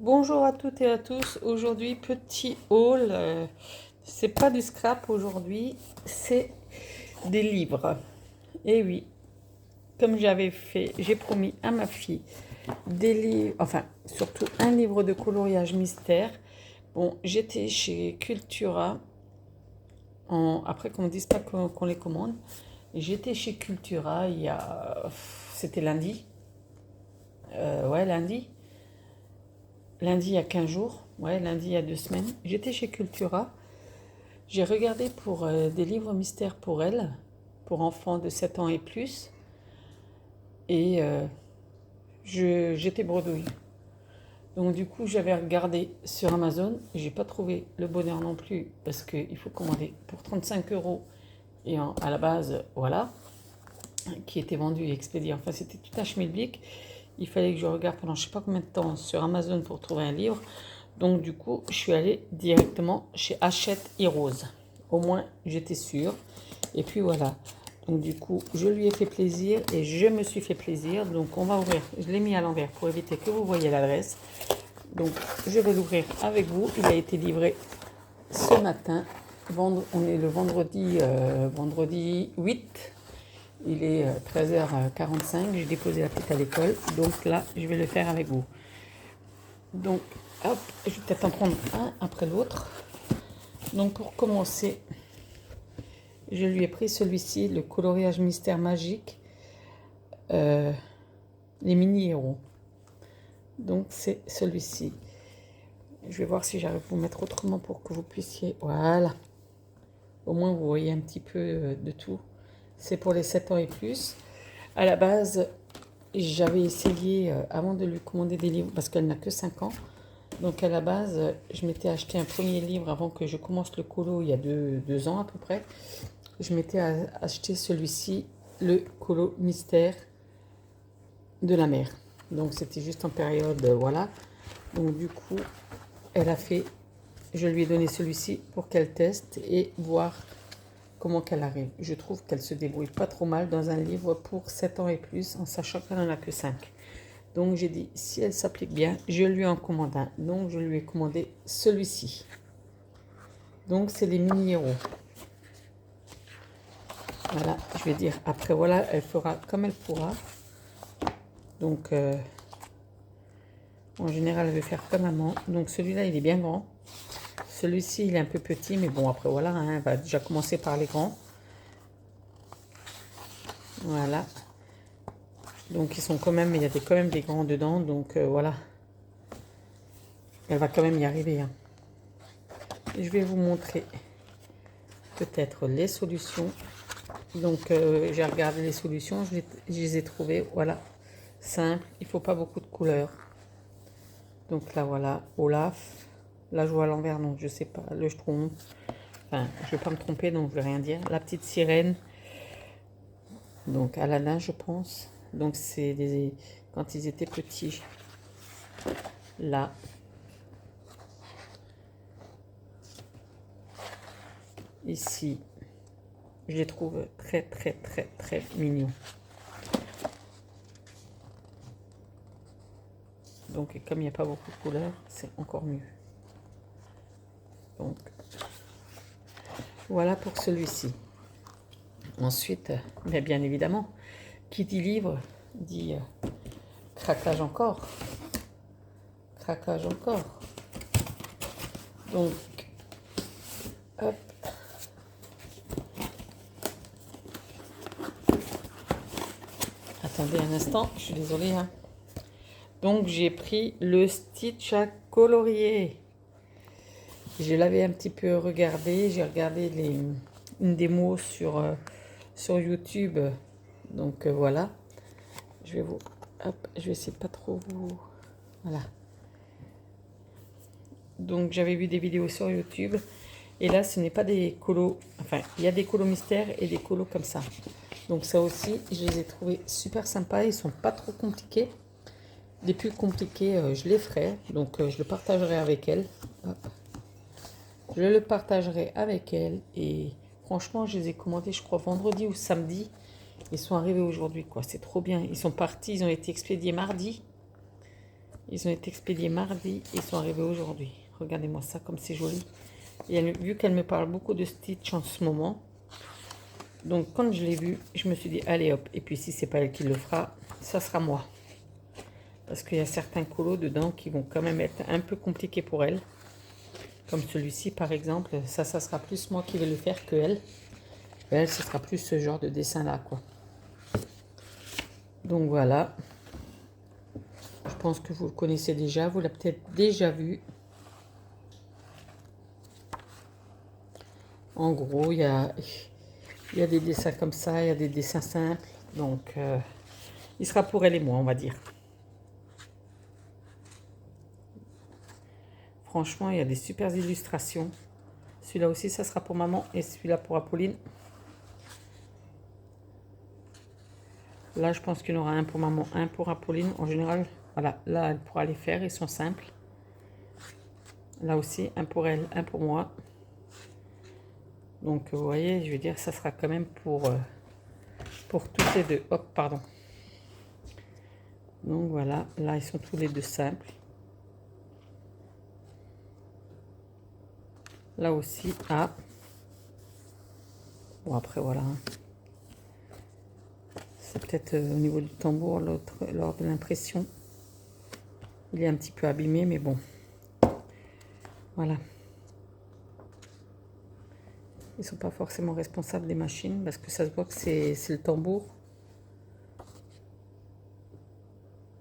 Bonjour à toutes et à tous. Aujourd'hui, petit haul. C'est pas du scrap aujourd'hui, c'est des livres. Et oui, comme j'avais fait, j'ai promis à ma fille des livres, enfin surtout un livre de coloriage mystère. Bon, j'étais chez Cultura, après qu'on ne dise pas qu'on les commande. J'étais chez Cultura c'était lundi. Ouais, lundi. Lundi il y a 15 jours. Ouais, lundi il y a 2 semaines. J'étais chez Cultura. J'ai regardé pour des livres mystères pour elle, pour enfants de 7 ans et plus, et j'étais bredouille. Donc du coup, j'avais regardé sur Amazon, j'ai pas trouvé le bonheur non plus, parce qu'il faut commander pour 35 euros, et à la base, voilà, qui était vendu et expédié, enfin c'était tout un schmilblick. Il fallait que je regarde pendant je sais pas combien de temps sur Amazon pour trouver un livre. Donc du coup, je suis allée directement chez Hachette Heroes. Au moins, j'étais sûre. Et puis voilà. Donc du coup, je lui ai fait plaisir et je me suis fait plaisir. Donc on va ouvrir. Je l'ai mis à l'envers pour éviter que vous voyez l'adresse. Donc je vais l'ouvrir avec vous. Il a été livré ce matin. On est le vendredi 8. Il est 13h45. J'ai déposé la petite à l'école. Donc là, je vais le faire avec vous. Donc, hop, je vais peut-être en prendre un après l'autre. Donc pour commencer, je lui ai pris celui-ci, le coloriage mystère magique, euh, les mini-héros. Donc c'est celui-ci. Je vais voir si j'arrive à vous mettre autrement pour que vous puissiez... Voilà. Au moins vous voyez un petit peu de tout. C'est pour les 7 ans et plus. À la base, j'avais essayé, avant de lui commander des livres, parce qu'elle n'a que 5 ans. Donc à la base, je m'étais acheté un premier livre avant que je commence le colo, il y a 2 ans à peu près. Je m'étais acheté celui-ci, le colo mystère de la mer. Donc c'était juste en période, voilà. Donc du coup, je lui ai donné celui-ci pour qu'elle teste et voir comment qu'elle arrive. Je trouve qu'elle se débrouille pas trop mal dans un livre pour 7 ans et plus, en sachant qu'elle n'en a que 5. Donc j'ai dit, si elle s'applique bien, je lui en commande un. Donc je lui ai commandé celui-ci. Donc c'est les mini-héros. Voilà, je vais dire, après voilà, elle fera comme elle pourra. Donc en général, elle veut faire comme maman. Donc celui-là, il est bien grand. Celui-ci, il est un peu petit, mais bon, après voilà, hein, elle va déjà commencer par les grands. Voilà. Donc ils sont quand même, il y a quand même des grands dedans, donc voilà. Elle va quand même y arriver. Hein. Je vais vous montrer peut-être les solutions. Donc j'ai regardé les solutions, je les ai trouvées, voilà. Simple, il ne faut pas beaucoup de couleurs. Donc là voilà, Olaf. Là je vois à l'envers, donc je sais pas, le Schtroumpf. Enfin, je vais pas me tromper, donc je vais rien dire. La petite sirène. Donc Aladdin, je pense. Donc c'est quand ils étaient petits. Là. Ici. Je les trouve très très très très mignons. Donc comme il n'y a pas beaucoup de couleurs, c'est encore mieux. Donc voilà pour celui-ci. Ensuite, mais bien évidemment, qui dit livre dit craquage encore. Craquage encore. Donc, hop. Attendez un instant, je suis désolée. Hein. Donc, j'ai pris le Stitch à colorier. Je l'avais un petit peu regardé. J'ai regardé une démo sur YouTube. Donc, voilà. Je vais essayer de pas trop vous... Voilà. Donc j'avais vu des vidéos sur YouTube. Et là, ce n'est pas des colos. Enfin, il y a des colos mystères et des colos comme ça. Donc ça aussi, je les ai trouvés super sympas. Ils sont pas trop compliqués. Les plus compliqués, je les ferai. Donc je le partagerai avec elle. Hop. Je le partagerai avec elle. Et franchement, je les ai commandés, je crois, vendredi ou samedi. Ils sont arrivés aujourd'hui, quoi. C'est trop bien. Ils sont partis, ils ont été expédiés mardi. Ils ont été expédiés mardi et ils sont arrivés aujourd'hui. Regardez-moi ça, comme c'est joli. Et vu qu'elle me parle beaucoup de Stitch en ce moment, donc quand je l'ai vu, je me suis dit, allez hop. Et puis si c'est pas elle qui le fera, ça sera moi. Parce qu'il y a certains colos dedans qui vont quand même être un peu compliqués pour elle. Comme celui-ci par exemple, ça sera plus moi qui vais le faire que elle. Elle, ce sera plus ce genre de dessin là, quoi. Donc voilà. Je pense que vous le connaissez déjà, vous l'avez peut-être déjà vu. En gros, il y a des dessins comme ça, il y a des dessins simples. Donc, il sera pour elle et moi, on va dire. Franchement, il y a des super illustrations. Celui-là aussi, ça sera pour maman et celui-là pour Apolline. Là, je pense qu'il y en aura un pour maman, un pour Apolline. En général, voilà, là, elle pourra les faire, ils sont simples. Là aussi, un pour elle, un pour moi. Donc, vous voyez, je veux dire, ça sera quand même pour toutes les deux. Hop, pardon. Donc, voilà, là, ils sont tous les deux simples. Là aussi, ah. Bon, après, voilà. C'est peut-être au niveau du tambour, l'autre, lors de l'impression. Il est un petit peu abîmé, mais bon. Voilà. Ils ne sont pas forcément responsables des machines, parce que ça se voit que c'est le tambour.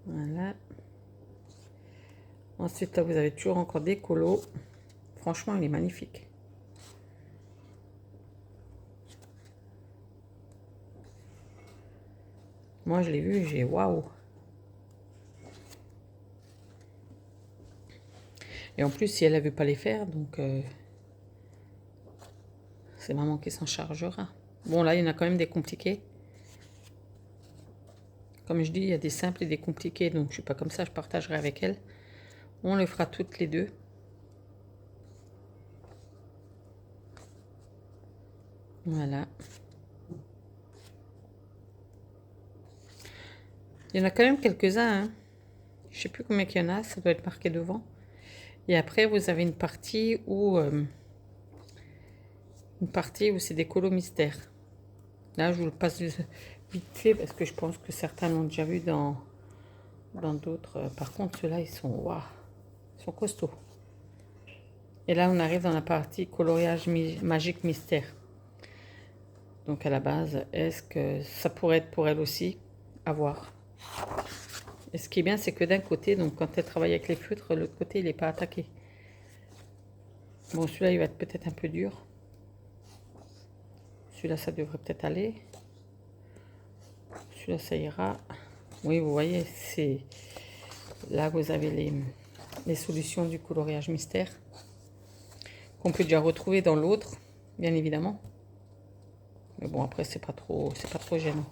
Voilà. Ensuite, là, vous avez toujours encore des colos. Franchement, il est magnifique. Moi, je l'ai vu et j'ai waouh. Et en plus, si elle ne veut pas les faire, donc c'est maman qui s'en chargera. Bon, là, il y en a quand même des compliqués. Comme je dis, il y a des simples et des compliqués, donc je ne suis pas comme ça, je partagerai avec elle. On le fera toutes les deux. Voilà. Il y en a quand même quelques-uns. Hein. Je ne sais plus combien il y en a, ça doit être marqué devant. Et après, vous avez une partie où c'est des colos mystères. Là, je vous le passe vite fait parce que je pense que certains l'ont déjà vu dans d'autres. Par contre, ceux-là, ils sont waouh, ils sont costauds. Et là, on arrive dans la partie coloriage magique mystère. Donc à la base, est-ce que ça pourrait être pour elle aussi? À voir. Et ce qui est bien, c'est que d'un côté, donc quand elle travaille avec les feutres, l'autre côté, il n'est pas attaqué. Bon, celui-là, il va être peut-être un peu dur. Celui-là, ça devrait peut-être aller. Celui-là, ça ira. Oui, vous voyez, c'est... Là, vous avez les solutions du coloriage mystère. Qu'on peut déjà retrouver dans l'autre, bien évidemment. Mais bon, après, c'est pas trop gênant.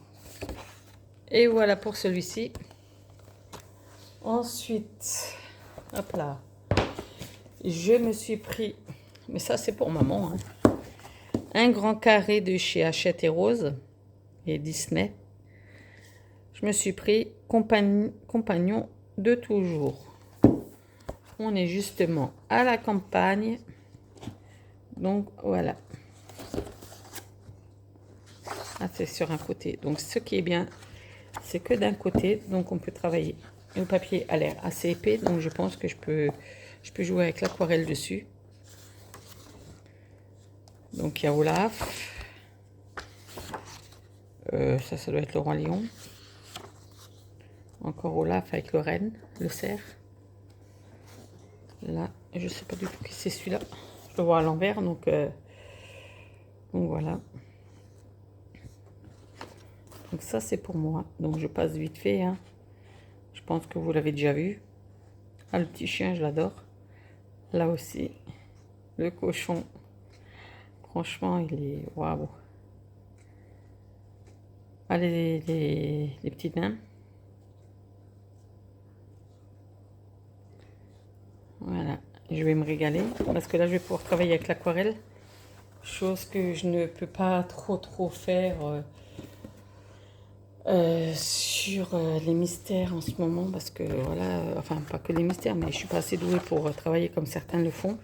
Et voilà pour celui-ci. Ensuite, hop là, je me suis pris, mais ça c'est pour maman, hein, un grand carré de chez Hachette et Rose et Disney. Je me suis pris compagnon de toujours. On est justement à la campagne. Donc voilà. Ah, c'est sur un côté. Donc ce qui est bien, c'est que d'un côté, donc on peut travailler. Le papier a l'air assez épais, donc je pense que je peux jouer avec l'aquarelle dessus. Donc il y a Olaf. Ça doit être le roi lion. Encore Olaf avec le renne, le cerf. Là, je sais pas du tout qui c'est celui-là. Je le vois à l'envers, donc voilà. Donc ça c'est pour moi. Donc je passe vite fait. Hein. Je pense que vous l'avez déjà vu. Ah, le petit chien, je l'adore. Là aussi, le cochon. Franchement, il est waouh. Ah, les petits nains. Voilà, je vais me régaler parce que là, je vais pouvoir travailler avec l'aquarelle. Chose que je ne peux pas trop faire Sur les mystères en ce moment, parce que voilà, enfin pas que les mystères, mais je suis pas assez douée pour travailler comme certains le font.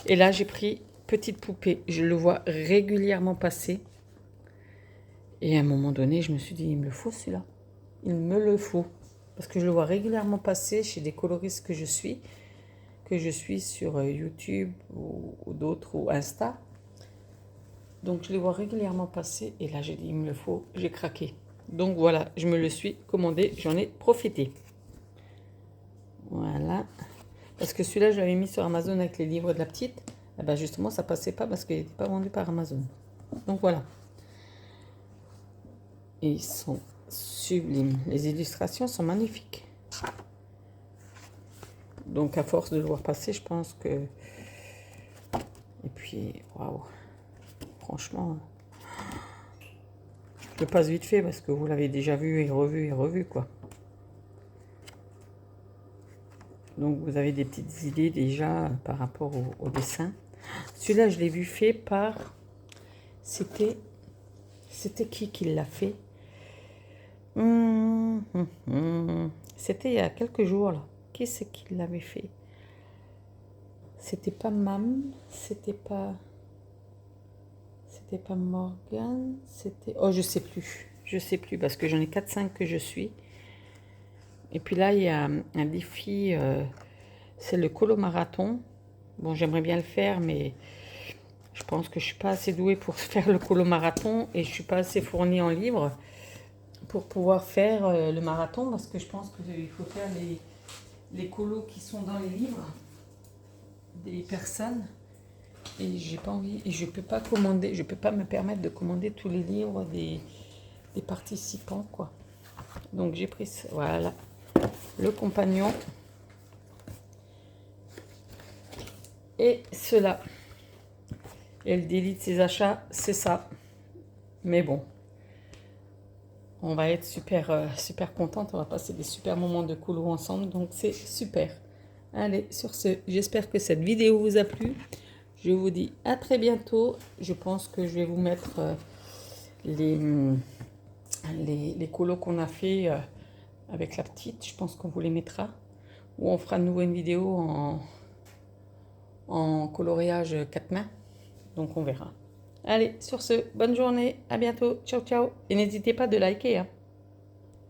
Et là, j'ai pris Petite Poupée. Je le vois régulièrement passer. Et à un moment donné, je me suis dit, il me le faut celui-là. Il me le faut. Parce que je le vois régulièrement passer chez des coloristes que je suis sur YouTube ou d'autres, ou Insta. Donc je les vois régulièrement passer. Et là, j'ai dit, il me le faut. J'ai craqué. Donc voilà, je me le suis commandé. J'en ai profité. Voilà. Parce que celui-là, je l'avais mis sur Amazon avec les livres de la petite. Et ben justement, ça passait pas parce qu'il n'était pas vendu par Amazon. Donc voilà. Et ils sont sublimes. Les illustrations sont magnifiques. Donc à force de le voir passer, je pense que... Et puis, waouh. Franchement, je le passe vite fait parce que vous l'avez déjà vu et revu, quoi. Donc vous avez des petites idées déjà par rapport au dessin. Celui-là, je l'ai vu fait par... C'était qui l'a fait? C'était il y a quelques jours, là. Qui c'est qui l'avait fait? C'était pas Mam, c'était pas Morgan, c'était... Oh, je sais plus, parce que j'en ai 4-5 que je suis. Et puis là, il y a un défi, c'est le colo marathon. Bon, j'aimerais bien le faire, mais je pense que je suis pas assez douée pour faire le colo marathon et je suis pas assez fournie en livres pour pouvoir faire le marathon, parce que je pense qu'il faut faire les colos qui sont dans les livres des personnes. Et j'ai pas envie, et je peux pas commander, je peux pas me permettre de commander tous les livres des participants, quoi. Donc j'ai pris, voilà, le compagnon et cela. Et le délit de ses achats, c'est ça. Mais bon, on va être super contente, on va passer des super moments de colo ensemble, donc c'est super. Allez, sur ce, j'espère que cette vidéo vous a plu. Je vous dis à très bientôt. Je pense que je vais vous mettre les colos qu'on a fait avec la petite. Je pense qu'on vous les mettra. Ou on fera de nouveau une vidéo en coloriage 4 mains. Donc on verra. Allez, sur ce, bonne journée. À bientôt. Ciao, ciao. Et n'hésitez pas de liker, hein.